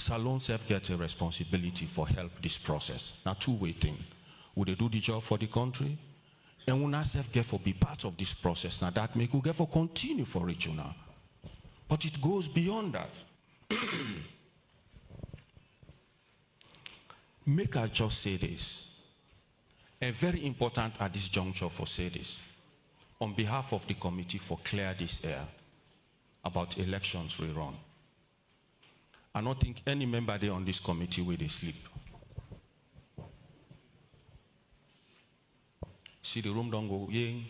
Salon self gets a responsibility for help this process. Now, two-way thing. Would they do the job for the country? And when I self get for be part of this process, now that make we get for continue for it, you know. But it goes beyond that. Make I just say this. And very important at this juncture for say this. On behalf of the committee for clear this air about elections rerun. I don't think any member there on this committee will they sleep. See the room don't go, yeah.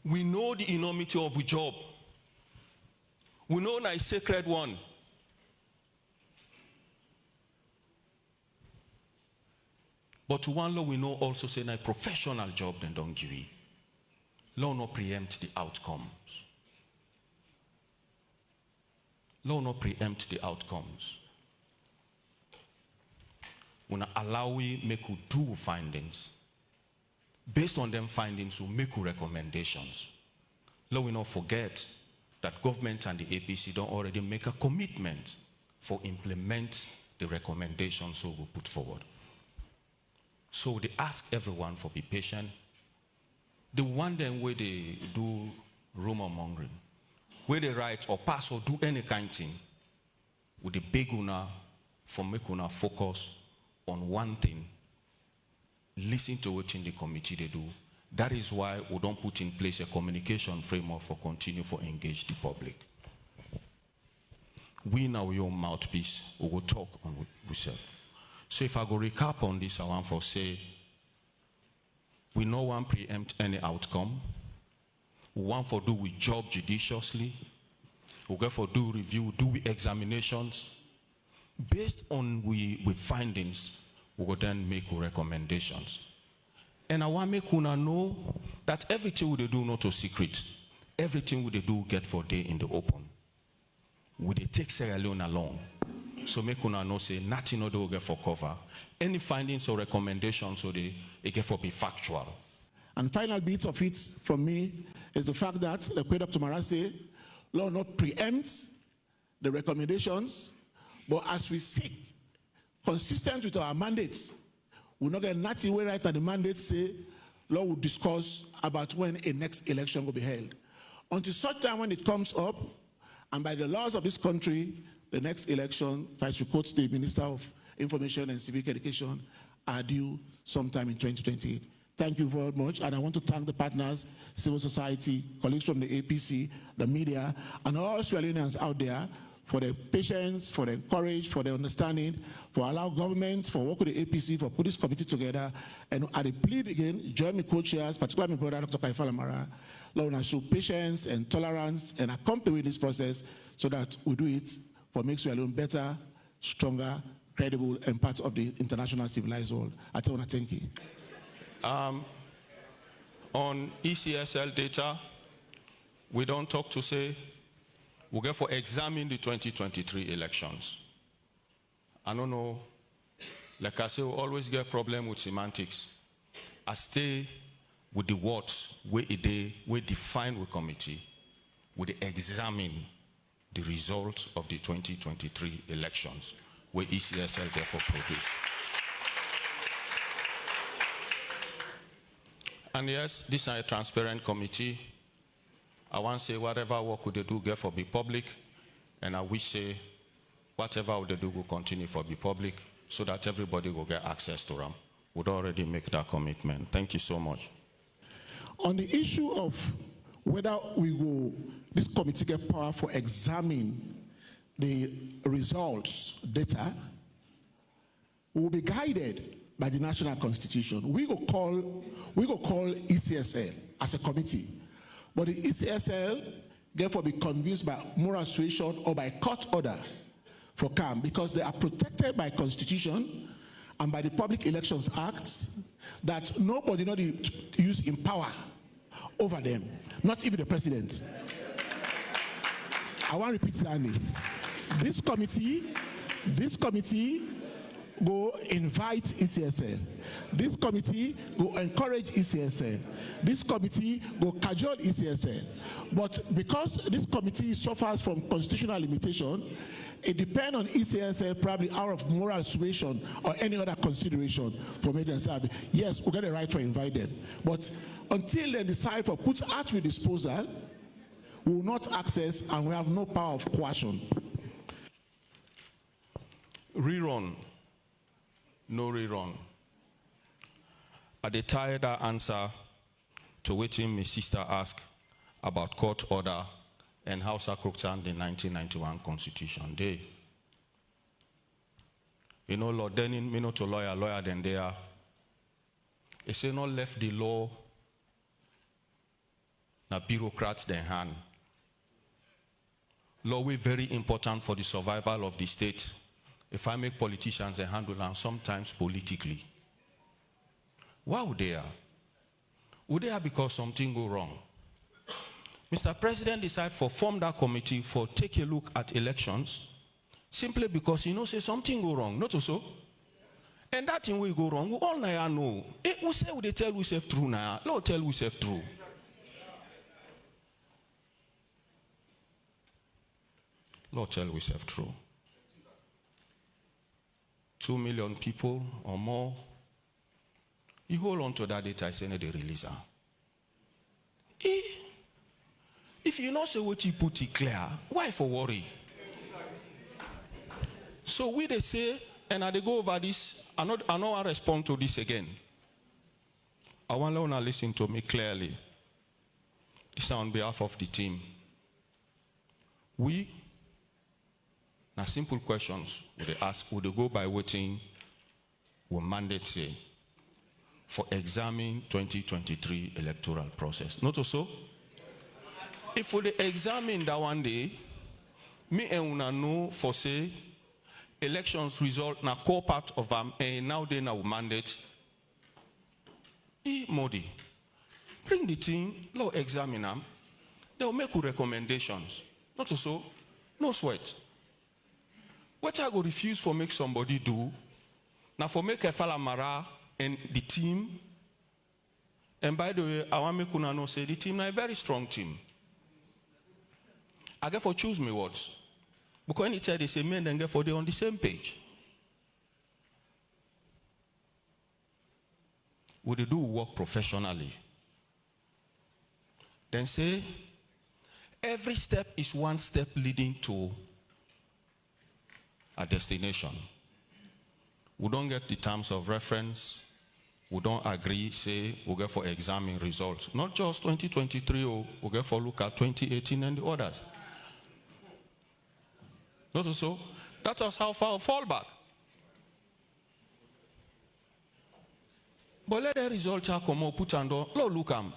We know the enormity of the job. We know that it's a sacred one. But to one law, we know also say that a professional job then don't give it. Law not preempt the outcomes. Law not preempt the outcomes. We not allow we make we do findings. Based on them findings, we make recommendations. Law we not forget that government and the APC don't already make a commitment for implement the recommendations so we put forward. So they ask everyone for be patient. The one then where they do rumor mongering, where they write or pass or do any kind of thing, with the big una for make una focus on one thing, listen to what in the committee they do. That is why we don't put in place a communication framework for continue for engage the public. We now your mouthpiece, we will talk on ourselves. So if I go recap on this, I want to say, we no one preempt any outcome. We want for do we job judiciously. We go for do review, do we examinations. Based on we findings, we will then make recommendations. And I want to make una know that everything we do not a secret. Everything we do get for day in the open. We they take Sierra Leone along. So make una know say nothing no do get for cover. Any findings or recommendations so they get for be factual. And final bit of it from me is the fact that like Dr. Mara say, law not preempts the recommendations, but as we seek, consistent with our mandates, we'll not get nothing way right that the mandate say, law will discuss about when a next election will be held. Until such time when it comes up, and by the laws of this country, the next election, if I should quote the Minister of Information and Civic Education, are due sometime in 2028. Thank you very much, and I want to thank the partners, civil society, colleagues from the APC, the media, and all Sierra Leoneans out there for their patience, for their courage, for their understanding, for allow governments, for work with the APC, for put this committee together. And I plead again, join me co-chairs, particularly my brother, Dr. Kaifala Mara, Lord, I show patience and tolerance and accompany this process so that we do it for make Sierra Leone better, stronger, credible, and part of the international civilized world. I want to thank you. On ECSL data, we don't talk to say, we'll get for examine the 2023 elections. I don't know, like I say, we always get problem with semantics. I stay with the words where we define with committee, we examine the results of the 2023 elections, where ECSL therefore produced. And yes, this is a transparent committee. I want to say whatever work would they do get for be public, and I wish say whatever would they do will continue for be public so that everybody will get access to them. Would already make that commitment. Thank you so much. On the issue of whether this committee get power for examining the results data, we will be guided by the national constitution. We go call ECSL as a committee, but the ECSL therefore be convinced by moral suasion or by court order for CAM because they are protected by constitution and by the Public Elections Act that nobody not use in power over them, not even the president. I want to repeat that. This committee go invite ECSN. This committee go encourage ECSN. This committee go cajole ECSN. But because this committee suffers from constitutional limitation, it depends on ECSN probably out of moral suasion or any other consideration for me to say, yes, we got the right to invite them. But until they decide for put at with disposal, we will not access and we have no power of coercion. Rerun. No rerun. At the tired answer to waiting my sister asked about court order and how sacrosanct the 1991 Constitution Day. You know, Lord Denning, me not a lawyer than they are. He say not left the law na bureaucrats their hand. Law is very important for the survival of the state. If I make politicians handle them sometimes politically. Why would they are? Would they are because something go wrong? Mr. President decide for form that committee for take a look at elections simply because he knows say something go wrong, not so. And that thing will go wrong. We all now know. We say they tell we self true now. Lord tell we self true. Lord tell we self true. 2 million people or more. You hold on to that data, I say they release her. If you not say what you put it clear, why for worry? So we they say, and I they go over this, I know respond to this again. I want you to listen to me clearly. This is on behalf of the team. We, now simple questions, would they ask, would they go by waiting, will mandate say, for examining 2023 electoral process. Not so? If we examine that one day, me and una know for say, elections result na core part of them, and now they now mandate. Modi, bring the thing, law examine them, they'll make recommendations. Not so? No sweat. What I go refuse for make somebody do, now for make a fella mara and the team, and by the way, I want me to know say the team is a very strong team. I get for choose me words. Because anytime they say men, then get for they on the same page. Would they do work professionally? Then say, every step is one step leading to a destination. We don't get the terms of reference. We don't agree, say, we'll get for examining results. Not just 2023, we'll get for look at 2018 and the others. Not so. That's us how far fall back. But let the results come out, put and look am.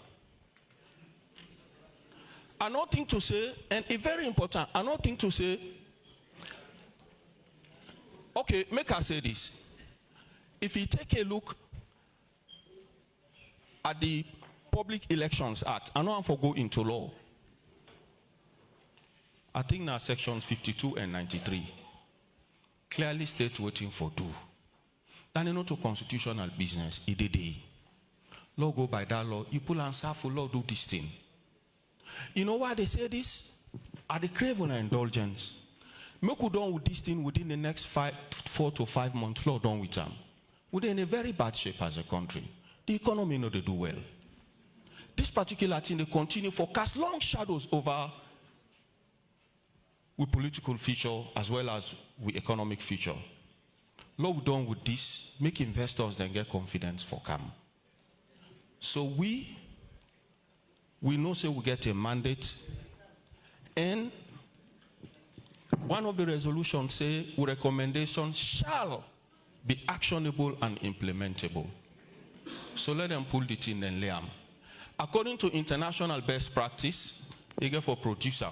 Another thing to say, and it's very important, another thing to say, okay, make us say this. If you take a look at the Public Elections Act, I know I'm for go into law. I think now sections 52 and 93 clearly state waiting for do. Then not to constitutional business, it did. Law go by that law, you pull and serve for law do this thing. You know why they say this? At the crave on indulgence. Make we done with this thing within the next 4 to 5 months, law done with them. We're in a very bad shape as a country. The economy know they do well. This particular thing, they continue to cast long shadows over with political future as well as with economic future. Law done with this, make investors then get confidence for come. So we know say we get a mandate, and one of the resolutions say recommendations shall be actionable and implementable. So let them pull the thing and lay them. According to international best practice, they get for producer.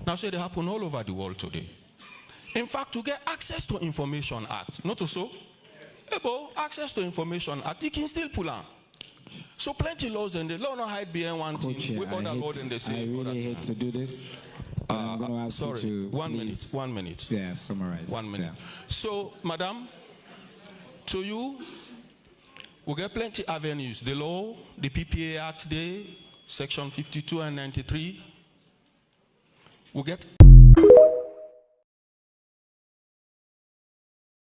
Now say they happen all over the world today. In fact, to get access to Information Act, not so, access to Information Act, you can still pull out. So plenty laws and the law not hide behind one thing. We other laws and they say. I really hate to do this. But I'm going to ask sorry, you to 1 minute. Yeah, summarize. 1 minute. Yeah. So, madam, show you. We get plenty avenues. The law, the PPA Act there, Section 52 and 93. We get